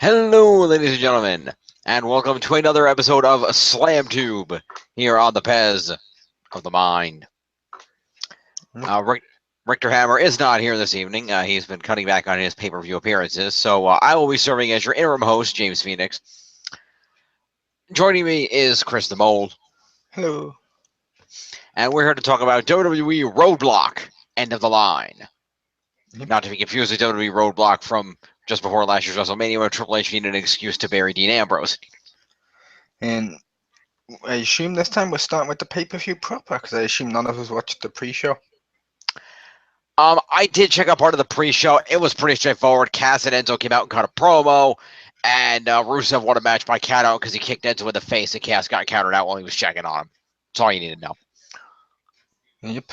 Hello, ladies and gentlemen, and welcome to another episode of SlamTube here on the Pez of the Mind. Richter Hammer is not here this evening. He's been cutting back on his pay-per-view appearances, so I will be serving as your interim host, James Phoenix. Joining me is Chris the Mole. Hello. And we're here to talk about WWE Roadblock, End of the Line. Yep. Not to be confused with WWE Roadblock from just before last year's WrestleMania, where Triple H needed an excuse to bury Dean Ambrose. And I assume this time we're starting with the pay-per-view proper, because I assume none of us watched the pre-show. I did check out part of the pre-show. It was pretty straightforward. Cass and Enzo came out and cut a promo, and Rusev won a match by count out because he kicked Enzo in the face, and Cass got countered out while he was checking on him. That's all you need to know. Yep.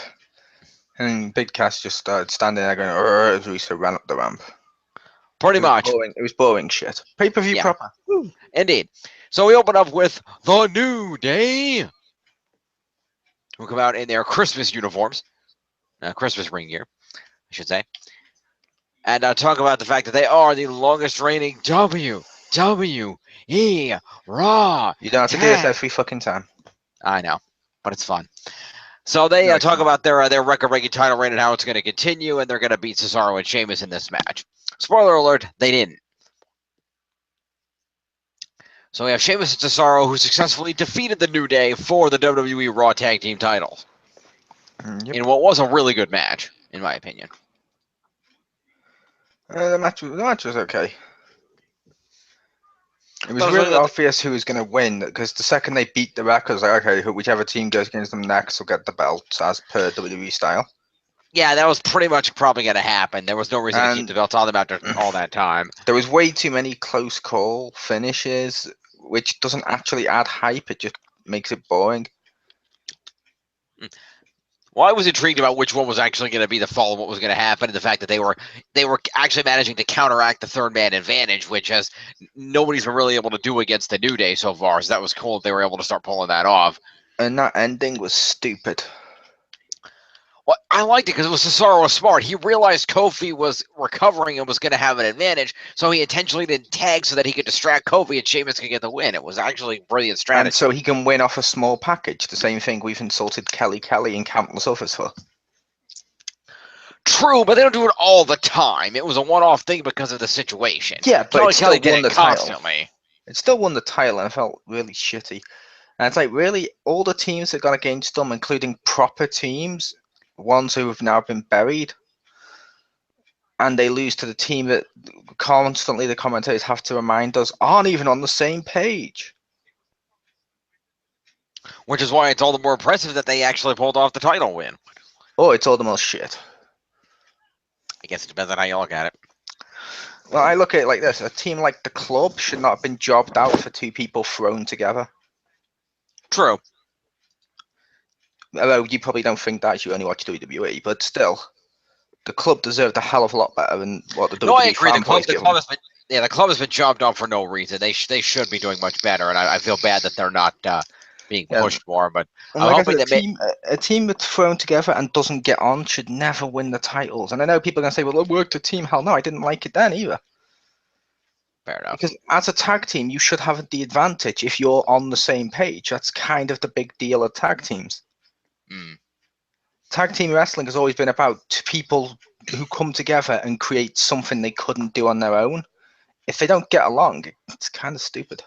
And Big Cass just started standing there going, as Rusev ran up the ramp. Pretty much. It was boring shit. Pay-per-view proper. Woo. Indeed. So we open up with The New Day, who come out in their Christmas uniforms. Christmas ring gear, I should say. And talk about the fact that they are the longest reigning WWE Raw. You don't have to do this every fucking time. I know, but it's fun. So they talk about their record-breaking title reign and how it's going to continue, and they're going to beat Cesaro and Sheamus in this match. Spoiler alert, they didn't. So we have Sheamus and Cesaro, who successfully defeated the New Day for the WWE Raw Tag Team titles. Yep. In what was a really good match, in my opinion. The match was okay. It was really obvious who was going to win, because the second they beat the records, like, okay, whichever team goes against them next will get the belts, as per WWE style. Yeah, that was pretty much probably going to happen. There was no reason to keep the belts on them after all that time. There was way too many close call finishes, which doesn't actually add hype. It just makes it boring. Well, I was intrigued about which one was actually going to be the fall of what was going to happen, and the fact that they were actually managing to counteract the third man advantage, which nobody's been really able to do against the New Day so far. So that was cool if they were able to start pulling that off. And that ending was stupid. Well, I liked it because it was Cesaro was smart. He realized Kofi was recovering and was going to have an advantage, so he intentionally didn't tag so that he could distract Kofi and Sheamus could get the win. It was actually brilliant strategy. And so he can win off a small package, the same thing we've insulted Kelly and countless others for. True, but they don't do it all the time. It was a one-off thing because of the situation. Yeah, but it still won the title. It still won the title, and it felt really shitty. And it's like, really, all the teams that got against them, including proper teams, ones who have now been buried, and they lose to the team that constantly the commentators have to remind us aren't even on the same page. Which is why it's all the more impressive that they actually pulled off the title win. Oh, it's all the more shit. I guess it depends on how you look at it. Well, I look at it like this. A team like the Club should not have been jobbed out for two people thrown together. True. Although you probably don't think that, you only watch WWE, but still, the Club deserved a hell of a lot better than what the WWE. No, I agree. The club has been jobbed on for no reason. They should be doing much better, and I feel bad that they're not being pushed more. But I'm hoping that a team that's thrown together and doesn't get on should never win the titles. And I know people are gonna say, "Well, it worked a team." Hell no, I didn't like it then either. Fair enough. Because as a tag team, you should have the advantage if you're on the same page. That's kind of the big deal of tag teams. Tag team wrestling has always been about people who come together and create something they couldn't do on their own. If they don't get along, it's kind of stupid.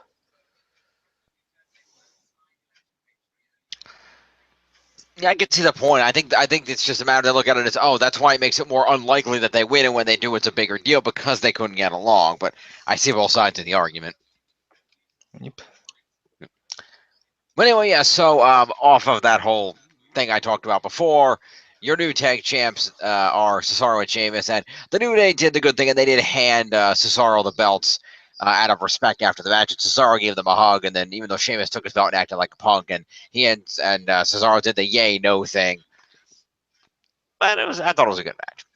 Yeah, I can see the point. I think it's just a matter to look at it as, oh, that's why it makes it more unlikely that they win, and when they do, it's a bigger deal because they couldn't get along. But I see both sides of the argument. Yep. But anyway, yeah. So off of that whole thing I talked about before, your new tag champs are Cesaro and Sheamus, and the New Day did the good thing, and they did hand Cesaro the belts out of respect after the match. And Cesaro gave them a hug, and then even though Sheamus took his belt and acted like a punk, and Cesaro did the yay no thing, but I thought it was a good match.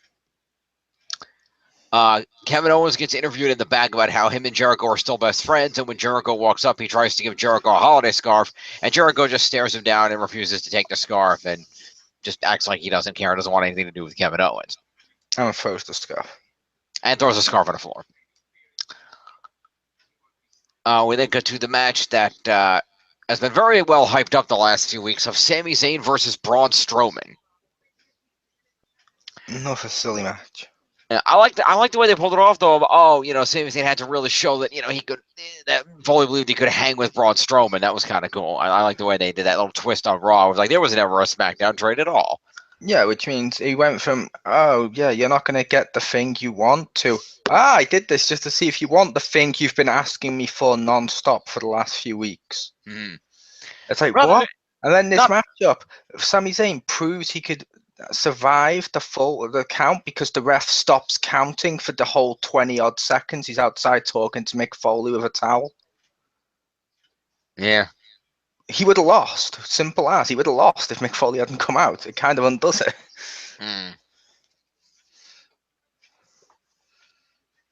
Kevin Owens gets interviewed in the back about how him and Jericho are still best friends, and when Jericho walks up, he tries to give Jericho a holiday scarf, and Jericho just stares him down and refuses to take the scarf, and just acts like he doesn't care, doesn't want anything to do with Kevin Owens. And throws the scarf. And throws the scarf on the floor. we then go to the match that has been very well hyped up the last few weeks of Sami Zayn versus Braun Strowman. Another silly match. I like the way they pulled it off, though. Oh, Sami Zayn had to really show that he could, that Foley believed he could hang with Braun Strowman. That was kind of cool. I like the way they did that little twist on Raw. It was like there was never a SmackDown trade at all. Yeah, which means he went from, oh, yeah, you're not going to get the thing you want to, I did this just to see if you want the thing you've been asking me for non-stop for the last few weeks. Mm. It's like, Rather, what? And then this not, matchup, Sami Zayn proves he could survive the count because the ref stops counting for the whole 20-odd seconds. He's outside talking to Mick Foley with a towel. Yeah. He would have lost. Simple as. He would have lost if Mick Foley hadn't come out. It kind of undoes it. Mm.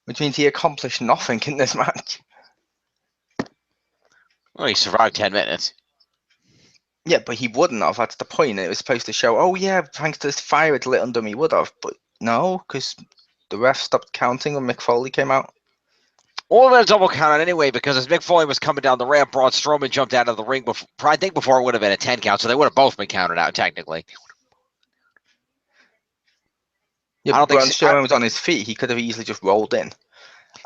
Which means he accomplished nothing in this match. Well, he survived 10 minutes. Yeah, but he wouldn't have. That's the point. It was supposed to show, oh yeah, thanks to this fire it lit under me, would have. But no, because the ref stopped counting when Mick Foley came out. All of that double counted anyway, because as Mick Foley was coming down the ramp, Braun Strowman jumped out of the ring before. I think before it would have been a 10 count, so they would have both been counted out technically. Yeah, but Braun Strowman was on his feet. He could have easily just rolled in.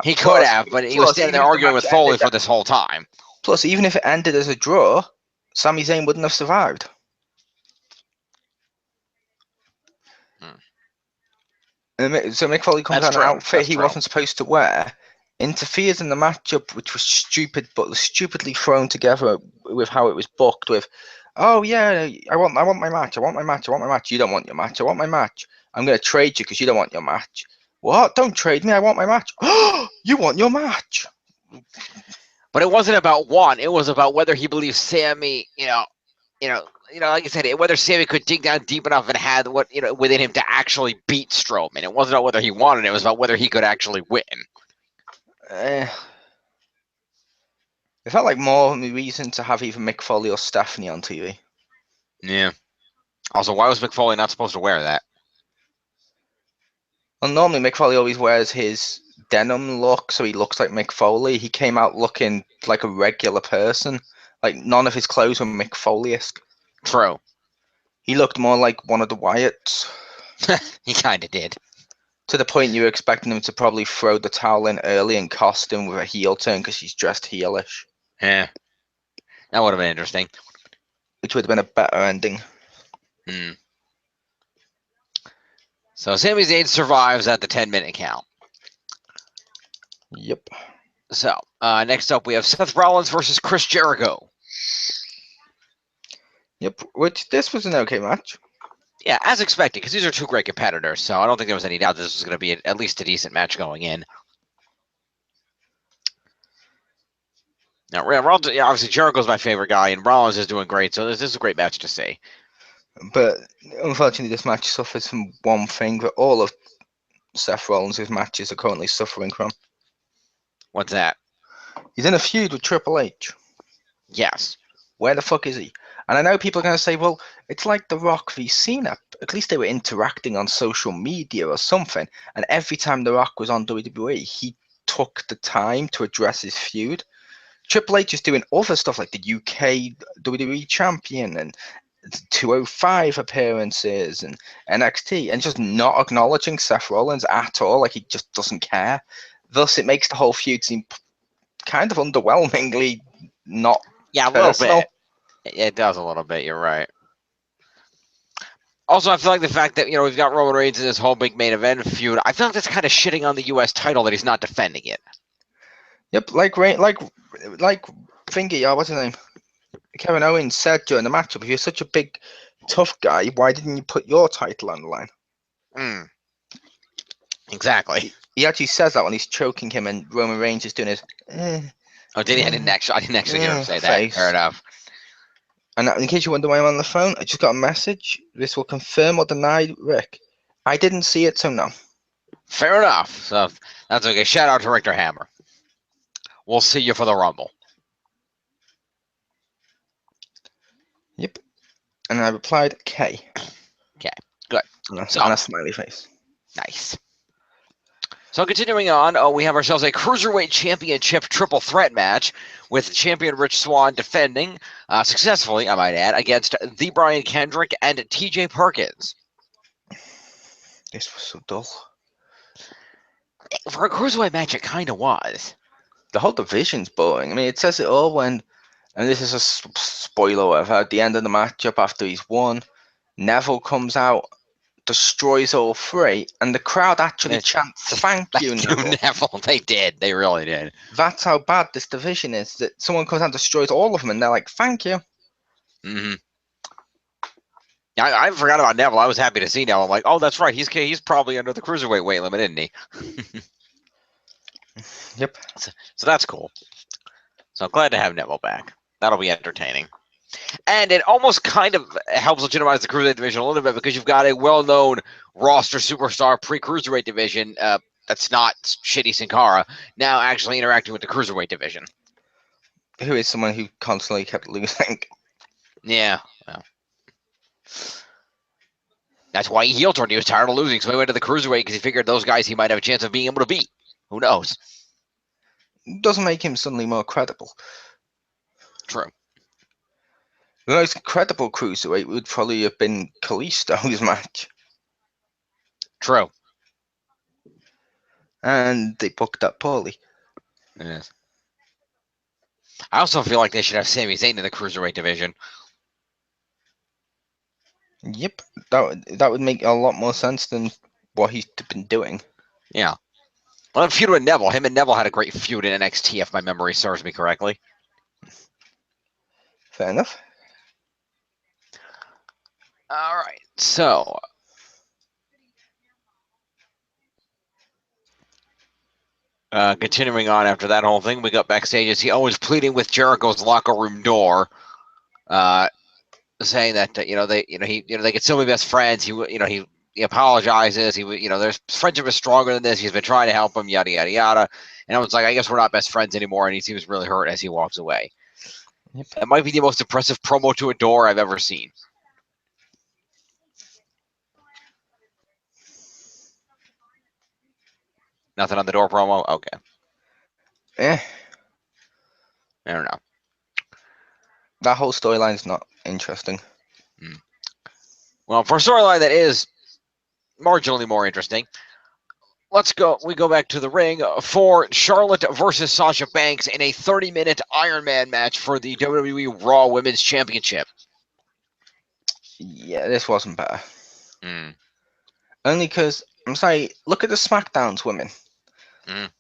He could have, but he was standing there arguing with Foley for this whole time. Plus, even if it ended as a draw, Sami Zayn wouldn't have survived. So Mick Foley comes out in an outfit he wasn't supposed to wear, interferes in the matchup, which was stupid, but was stupidly thrown together with how it was booked. With, oh yeah, I want my match, I want my match, I want my match. You don't want your match, I want my match. I'm going to trade you because you don't want your match. What? Don't trade me. I want my match. You want your match. But it wasn't about one. It was about whether he believes Sami, like you said, whether Sami could dig down deep enough and had what within him to actually beat Strowman. It wasn't about whether he wanted it. It was about whether he could actually win. It felt like more reason to have either Mick Foley or Stephanie on TV. Yeah. Also, why was Mick Foley not supposed to wear that? Well, normally Mick Foley always wears his denim look, so he looks like Mick Foley. He came out looking like a regular person. Like, none of his clothes were Mick Foley-esque. True. He looked more like one of the Wyatts. He kind of did. To the point you were expecting him to probably throw the towel in early and cost him with a heel turn because he's dressed heelish. Yeah. That would have been interesting. Which would have been a better ending. Hmm. So Sami Zayn survives at the 10-minute count. Yep. So next up we have Seth Rollins versus Chris Jericho. Yep. Which this was an okay match. Yeah, as expected, because these are two great competitors. So I don't think there was any doubt this was going to be at least a decent match going in. Now, Rollins, obviously Jericho's my favorite guy, and Rollins is doing great. So this is a great match to see. But unfortunately, this match suffers from one thing that all of Seth Rollins' matches are currently suffering from. What's that? He's in a feud with Triple H. Yes. Where the fuck is he? And I know people are going to say, well, it's like The Rock v Cena. At least they were interacting on social media or something. And every time The Rock was on WWE, he took the time to address his feud. Triple H is doing other stuff like the UK WWE champion and 205 appearances and NXT, and just not acknowledging Seth Rollins at all. Like, he just doesn't care. Thus, it makes the whole feud seem kind of underwhelmingly not personal. Little bit. It does a little bit. You're right. Also, I feel like the fact that we've got Roman Reigns in this whole big main event feud, I feel like that's kind of shitting on the U.S. title that he's not defending it. Yep, like Thingy, what's his name? Kevin Owens said during the matchup, if you're such a big, tough guy, why didn't you put your title on the line? Exactly. He actually says that when he's choking him, and Roman Reigns is doing his. Oh, did he? I didn't actually hear him say that. Face. Fair enough. And in case you wonder why I'm on the phone, I just got a message. This will confirm or deny Rick. I didn't see it, so no. Fair enough. So that's okay. Shout out to Richter Hammer. We'll see you for the Rumble. Yep. And I replied K. Okay, good. And a smiley face. Nice. So continuing on, we have ourselves a Cruiserweight Championship triple threat match with champion Rich Swann defending successfully, I might add, against the Brian Kendrick and TJ Perkins. This was so dull. For a Cruiserweight match, it kind of was. The whole division's boring. I mean, it says it all when, and this is a spoiler, whatever, at the end of the matchup after he's won, Neville comes out, destroys all three, and the crowd actually chants, "Thank you, Neville." Neville. They did. They really did. That's how bad this division is, that someone comes out and destroys all of them, and they're like, "Thank you." Mm-hmm. I forgot about Neville. I was happy to see Neville. I'm like, oh, that's right. He's probably under the Cruiserweight weight limit, isn't he? Yep. So that's cool. So I'm glad to have Neville back. That'll be entertaining. And it almost kind of helps legitimize the Cruiserweight division a little bit because you've got a well-known roster superstar pre-Cruiserweight division that's not shitty Sin Cara now actually interacting with the Cruiserweight division. Who is someone who constantly kept losing. Yeah. Well. That's why he heel turned. He was tired of losing, so he went to the Cruiserweight because he figured those guys he might have a chance of being able to beat. Who knows? Doesn't make him suddenly more credible. True. The most credible Cruiserweight would probably have been Kalisto's match. True. And they booked that poorly. Yes. I also feel like they should have Sami Zayn in the Cruiserweight division. Yep, that would make a lot more sense than what he's been doing. Yeah. Well, a feud with Neville. Him and Neville had a great feud in NXT, if my memory serves me correctly. Fair enough. All right. So. Continuing on after that whole thing, we got backstage as he always pleading with Jericho's locker room door, saying that they could still be best friends. He apologizes. Their friendship is stronger than this. He's been trying to help him. Yada yada yada. And I was like, I guess we're not best friends anymore. And he seems really hurt as he walks away. Yep. It might be the most impressive promo to a door I've ever seen. Nothing on the door promo? Okay. I don't know. That whole storyline's not interesting. Well, for a storyline that is marginally more interesting, we go back to the ring for Charlotte versus Sasha Banks in a 30-minute Iron Man match for the WWE Raw Women's Championship. Yeah, this wasn't better. Only because, I'm sorry, look at the SmackDown's women.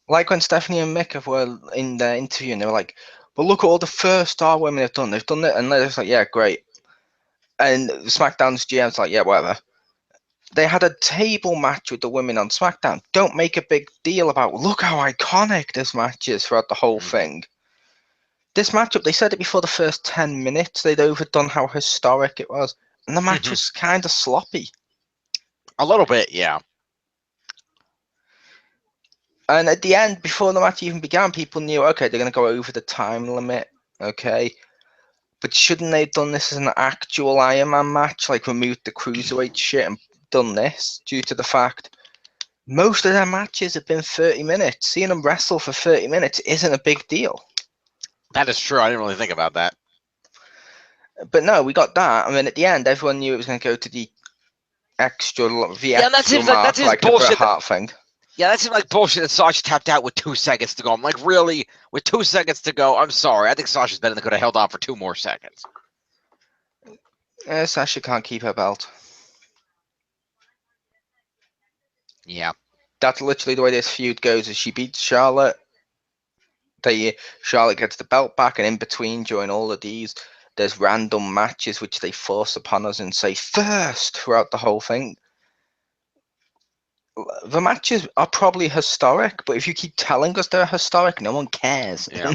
Like when Stephanie and Mick were in the interview and they were like, but look at all the first star women have done. They've done it. And they're just like, yeah, great. And SmackDown's GM's like, yeah, whatever. They had a table match with the women on SmackDown. Don't make a big deal about, look how iconic this match is throughout the whole thing. This matchup, they said it before the first 10 minutes. They'd overdone how historic it was. And the match was kind of sloppy. A little bit, yeah. And at the end, before the match even began, people knew, okay, they're going to go over the time limit, okay? But shouldn't they have done this as an actual Iron Man match? Like, removed the Cruiserweight shit and done this? Due to the fact most of their matches have been 30 minutes. Seeing them wrestle for 30 minutes isn't a big deal. That is true. I didn't really think about that. But no, we got that. I mean, at the end, everyone knew it was going to go to the extra mark, like the Bret Hart thing. Yeah, that seemed like bullshit that Sasha tapped out with 2 seconds to go. I'm like, really? With 2 seconds to go? I'm sorry. I think Sasha's better than could have held on for 2 more seconds. Sasha can't keep her belt. Yeah. That's literally the way this feud goes. Is she beats Charlotte. Charlotte gets the belt back, and in between, during all of these, there's random matches which they force upon us and say first throughout the whole thing. The matches are probably historic, but if you keep telling us they're historic, no one cares. Yeah.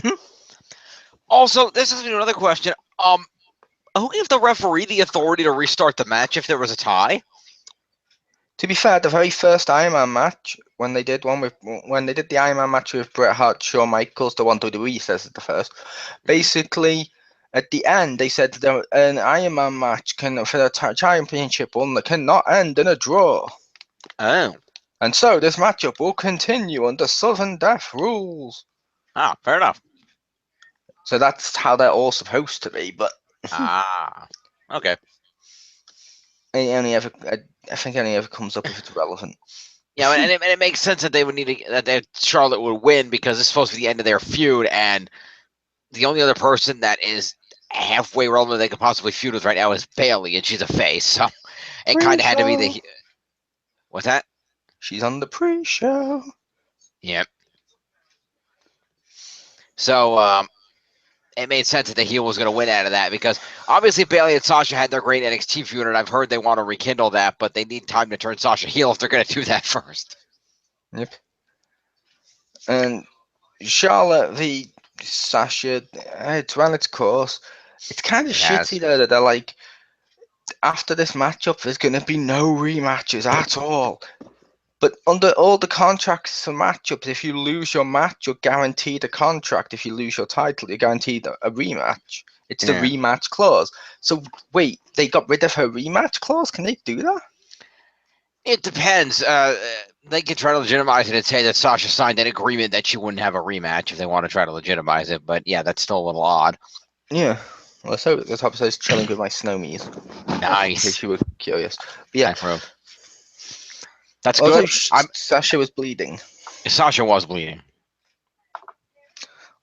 Also, this is another question. Who gave the referee the authority to restart the match if there was a tie? To be fair, the very first Iron Man match, when they did the Iron Man match with Bret Hart, Shawn Michaels, the one WWE says is the first. Basically, at the end, they said that an Iron Man match for the championship one that cannot end in a draw. Oh. And so this matchup will continue under Southern Death rules. Ah, fair enough. So that's how they're all supposed to be, but Okay. I think it only ever comes up if it's relevant. Yeah, and it makes sense that they would need that Charlotte would win because it's supposed to be the end of their feud, and the only other person that is halfway relevant they could possibly feud with right now is Bayley, and she's a face, so it kind of had to be the. What's that? She's on the pre-show. Yep. So it made sense that the heel was going to win out of that because obviously Bayley and Sasha had their great NXT feud, and I've heard they want to rekindle that, but they need time to turn Sasha heel if they're going to do that first. Yep. And Charlotte v Sasha, it's run its course. It's kind of shitty though that they're like, after this matchup, there's going to be no rematches at all. But under all the contracts for matchups, if you lose your match, you're guaranteed a contract. If you lose your title, you're guaranteed a rematch. It's the rematch clause. So wait, they got rid of her rematch clause? Can they do that? It depends. They could try to legitimize it and say that Sasha signed an agreement that she wouldn't have a rematch if they want to try to legitimize it. But yeah, that's still a little odd. Yeah. Well, so the top says chilling with my snowmies. Nice. In case you were curious. But yeah. That's also, good. Sasha was bleeding. Sasha was bleeding.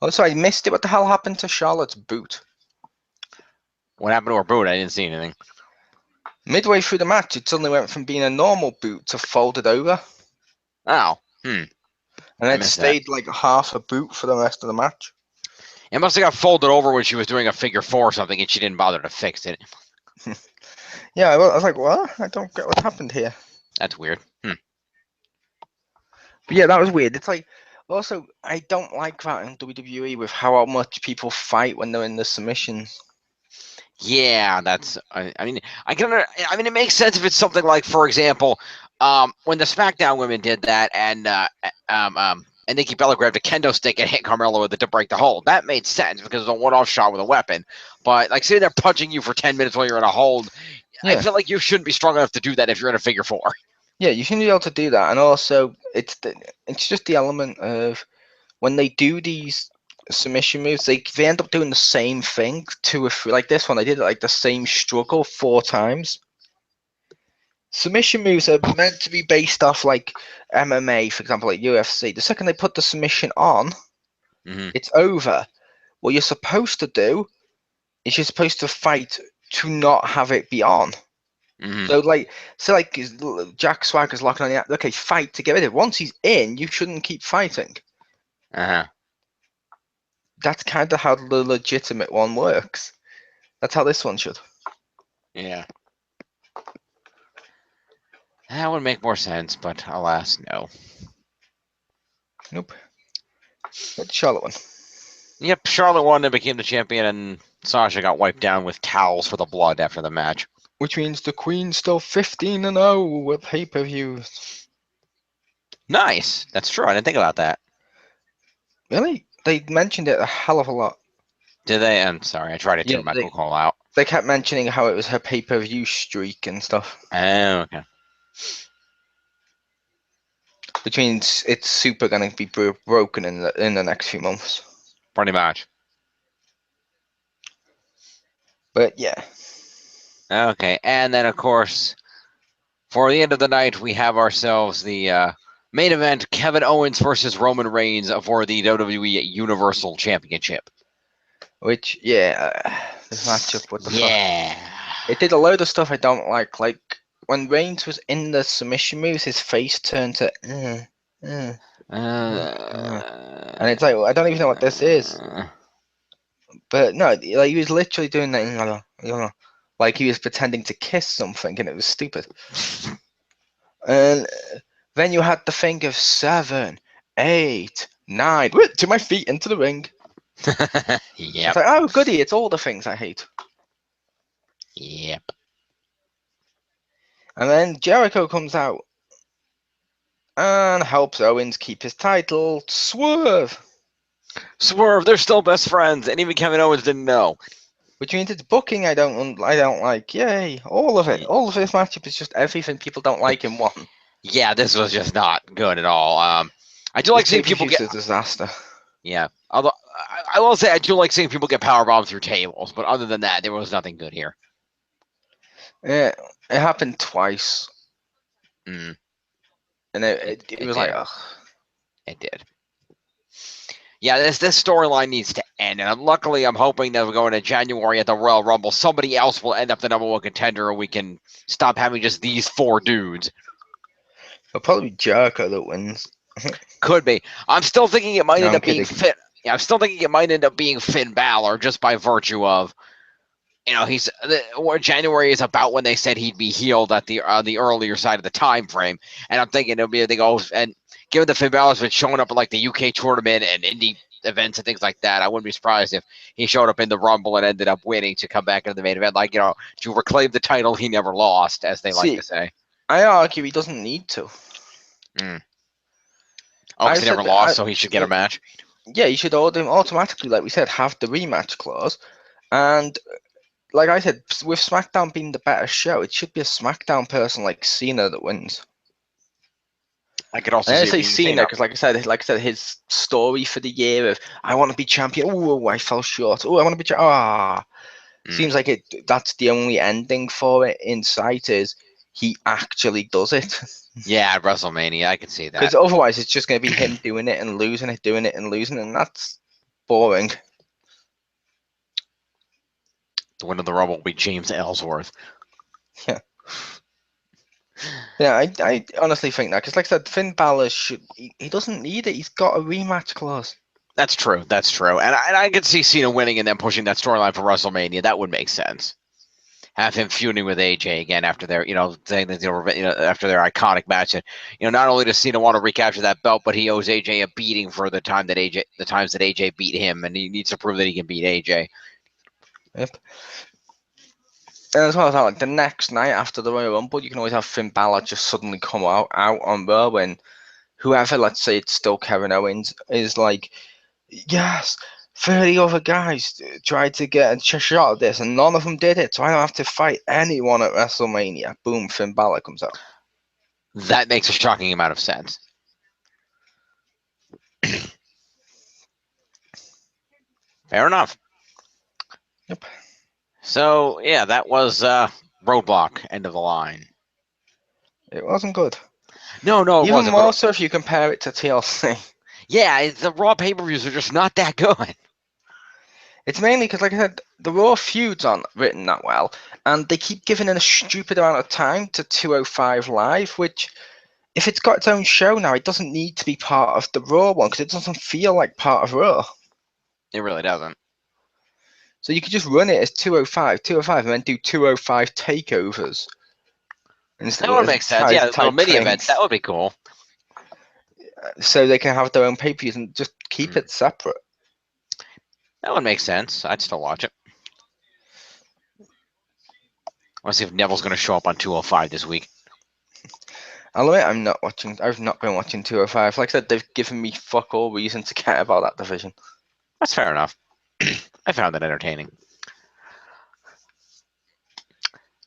Also, I missed it. What the hell happened to Charlotte's boot? What happened to her boot? I didn't see anything. Midway through the match, it suddenly went from being a normal boot to folded over. Oh. And it stayed like half a boot for the rest of the match. It must have got folded over when she was doing a figure four or something, and she didn't bother to fix it. Yeah, I was like, what? I don't get what happened here. That's weird. But yeah, that was weird. It's like, also, I don't like that in WWE with how much people fight when they're in the submissions. Yeah, that's. I mean, it makes sense if it's something like, for example, when the SmackDown women did that, and Nikki Bella grabbed a kendo stick and hit Carmella with it to break the hold. That made sense because it was a one-off shot with a weapon. But like sitting there punching you for 10 minutes while you're in a hold, I feel like you shouldn't be strong enough to do that if you're in a figure four. Yeah, you shouldn't be able to do that. And also, it's just the element of when they do these submission moves, they end up doing the same thing 2 or 3. Like this one, they did like the same struggle 4 times. Submission moves are meant to be based off like MMA, for example, like UFC. The second they put the submission on, it's over. What you're supposed to do is you're supposed to fight to not have it be on. So like Jack Swagger's locking on the okay, fight to get rid of it. Once he's in, you shouldn't keep fighting. That's kind of how the legitimate one works. That's how this one should. Yeah. That would make more sense, but alas, no. Nope. But the Charlotte one. Yep, Charlotte won and became the champion, and Sasha got wiped down with towels for the blood after the match. Which means the Queen's still 15-0 with pay-per-views. Nice. That's true. I didn't think about that. Really? They mentioned it a hell of a lot. Did they? I'm sorry. I tried to tune my call out. They kept mentioning how it was her pay-per-view streak and stuff. Oh, okay. Which means it's super going to be broken in the next few months. Pretty much. But yeah. Okay, and then of course, for the end of the night, we have ourselves the main event: Kevin Owens versus Roman Reigns for the WWE Universal Championship. Which, yeah, this matchup, what the fuck? Yeah. It did a load of stuff I don't like. Like, when Reigns was in the submission moves, his face turned to, and it's like, I don't even know what this is. But no, like, he was literally doing that, like he was pretending to kiss something, and it was stupid. And then you had the thing of 7, 8, 9, to my feet into the ring. Yep. It's like, oh, goody, it's all the things I hate. Yep. And then Jericho comes out and helps Owens keep his title. Swerve, they're still best friends, and even Kevin Owens didn't know. Which means it's booking I don't like. Yay, all of it. All of this matchup is just everything people don't like in one. Yeah, this was just not good at all. I do This like seeing pay-per-view people get. is a disaster. Yeah, although I will say I do like seeing people get power bombed through tables, but other than that, there was nothing good here. Yeah, it happened twice, Mm, and it it was like, did. ugh. It did. Yeah, this storyline needs to end, and luckily, I'm hoping that we're going to January at the Royal Rumble. Somebody else will end up the #1 contender, and we can stop having just these 4 dudes. It'll probably be Jericho that wins. Could be. I'm still thinking it might No, end I'm up being kidding. Finn. Yeah, I'm still thinking it might end up being Finn Balor just by virtue of January is about when they said he'd be healed at the earlier side of the time frame, and I'm thinking it'll be they go and given that Finn Balor's been showing up at like the UK tournament and indie events and things like that, I wouldn't be surprised if he showed up in the Rumble and ended up winning to come back into the main event, like to reclaim the title he never lost, as they like See, to say. I argue he doesn't need to. Mm. Oh, I because he never said, lost, so he should get a match. yeah, you should order him automatically, like we said, have the rematch clause. And like I said, with SmackDown being the better show, it should be a SmackDown person like Cena that wins. I could also And I see it say being Cena Cena. because, like I said, his story for the year of I want to be champion. Oh, I fell short. Oh, I want to be Mm. seems like it. That's the only ending for it in sight is he actually does it. Yeah, at WrestleMania, I could see that. Because otherwise, it's just going to be him doing it and losing it, doing it and losing, and that's boring. The winner of the Rumble will be James Ellsworth. Yeah, yeah. I honestly think that because, like I said, Finn Balor should. He doesn't need it. He's got a rematch clause. That's true. That's true. And I could see Cena winning and then pushing that storyline for WrestleMania. That would make sense. Have him feuding with AJ again after their, saying that after their iconic match, and not only does Cena want to recapture that belt, but he owes AJ a beating for the times that AJ beat him, and he needs to prove that he can beat AJ. Yep. And as well as that, like the next night after the Royal Rumble, you can always have Finn Balor just suddenly come out on Raw when whoever, let's say it's still Kevin Owens, is like, yes, 30 other guys tried to get a shot at this and none of them did it, so I don't have to fight anyone at WrestleMania. Boom, Finn Balor comes out. That makes a shocking amount of sense. Fair enough. Yep. So yeah, that was Roadblock, end of the line. It wasn't good. No, it Even wasn't. more But so if you compare it to TLC. yeah, the Raw pay-per-views are just not that good. It's mainly because, like I said, the Raw feuds aren't written that well, and they keep giving it a stupid amount of time to 205 Live, which, if it's got its own show now, it doesn't need to be part of the Raw one because it doesn't feel like part of Raw. It really doesn't. So you could just run it as 205, and then do 205 takeovers instead That would make sense. Yeah, little type mini events. things, That would be cool. so they can have their own pay-per-views and just keep it separate. That would make sense. I'd still watch it. I want to see if Neville's going to show up on 205 this week. I'll admit I'm not watching. I've not been watching 205. Like I said, they've given me fuck all reason to care about that division. That's fair enough. I found that entertaining.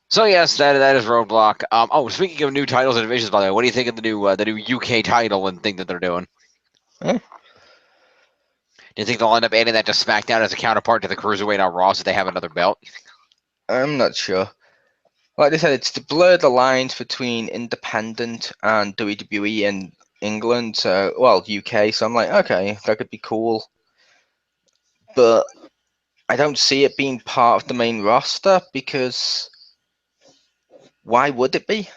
So yes, that is Roadblock. Speaking of new titles and divisions, by the way, what do you think of the new UK title and thing that they're doing? Eh, Do you think they'll end up adding that to SmackDown as a counterpart to the Cruiserweight on Raw so they have another belt? I'm not sure. Like I said, it's to blur the lines between independent and WWE in England. So, well, UK. So I'm like, okay, that could be cool, but I don't see it being part of the main roster because why would it be?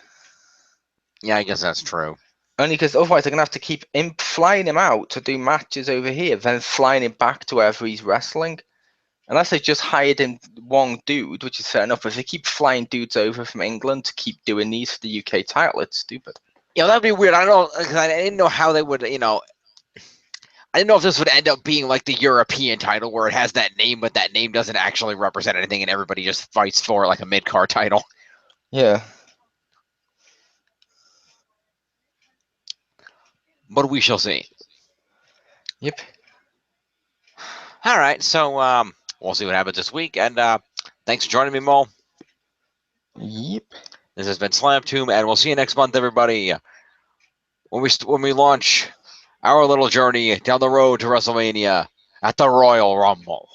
Yeah, I guess that's true. Only because otherwise they're gonna have to keep flying him out to do matches over here, then flying him back to wherever he's wrestling. Unless they just hired in one dude, which is fair enough. But if they keep flying dudes over from England to keep doing these for the UK title, it's stupid. Yeah, that'd be weird. I don't know, 'cause I didn't know how they would. I didn't know if this would end up being like the European title where it has that name, but that name doesn't actually represent anything, and everybody just fights for like a mid-card title. Yeah. But we shall see. Yep. All right, so we'll see what happens this week, and thanks for joining me, Mo. Yep. This has been SlamTube, and we'll see you next month, everybody. when we launch our little journey down the road to WrestleMania at the Royal Rumble.